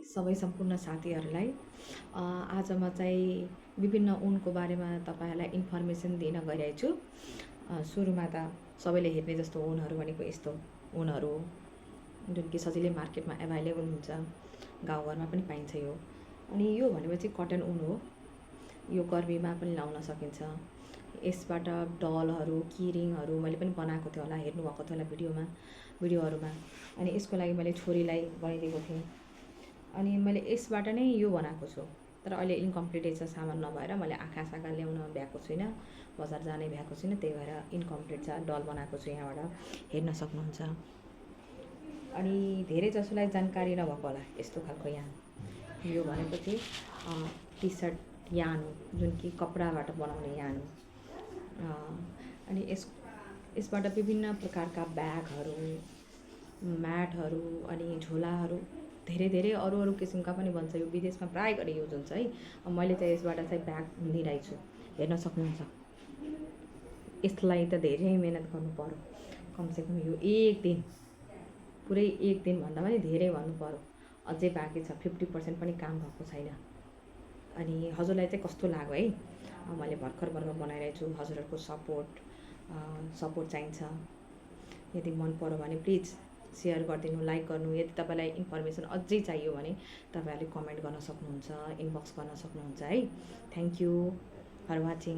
सबै सम्पूर्ण साथीहरूलाई आज म चाहिँ विभिन्न ऊनको बारेमा तपाईँहरूलाई इन्फर्मेसन दिन गइरहेको छु। सुरुमा त सबैले हेर्ने जस्तो ऊनहरू भनेको यस्तो ऊनहरू जुन कि सजिलै मार्केटमा एभाइलेबल हुन्छ, गाउँघरमा पनि पाइन्छ यो। अनि यो भनेपछि कटन ऊन हो। यो गर्मीमा पनि लाउन सकिन्छ। यसबाट डलहरू, किरिङहरू मैले पनि बनाएको थिएँ होला, हेर्नुभएको थियो होला भिडियोहरूमा। अनि यसको लागि मैले छोरीलाई बनाइदिएको थिएँ। अनि मैले यसबाट नै यो बनाएको छु, तर अहिले इन्कम्प्लिट छ सामान नभएर मैले आँखा ल्याउन भ्याएको छुइनँ, बजार जानै भ्याएको छुइनँ, त्यही भएर इन्कम्प्लिट छ। डल बनाएको छु, यहाँबाट हेर्न सक्नुहुन्छ। अनि धेरै जसोलाई जानकारी नभएको होला यस्तो खालको यान। यो भनेपछि टी सर्ट यान हो, जुन कि कपडाबाट बनाउने यान हो। अनि यसबाट विभिन्न प्रकारका ब्यागहरू, म्याटहरू अनि झोलाहरू धेरै अरू किसिमका पनि बन्छ। यो विदेशमा प्राय गरी युज हुन्छ है। मैले चाहिँ यसबाट चाहिँ ब्याग बुनिरहेको छु, हेर्न सक्नुहुन्छ। यसलाई त धेरै मेहनत गर्नु पर्यो, कमसेकम यो पुरै एक दिन भन्दा पनि धेरै भन्नु पर्यो। अझै बाँकी छ, 50% पनि काम भएको छैन। अनि हजुरलाई चाहिँ कस्तो लाग्यो है? मैले भर्खर बनाइरहेको छु। हजुरहरूको सपोर्ट चाहिन्छ। यदि मन पर्यो भने प्लिज सेयर गरिदिनु, लाइक गर्नु। यदि तपाईँलाई इन्फर्मेसन अझै चाहियो भने तपाईँहरूले कमेन्ट गर्न सक्नुहुन्छ, इनबक्स गर्न सक्नुहुन्छ है। Thank you for watching.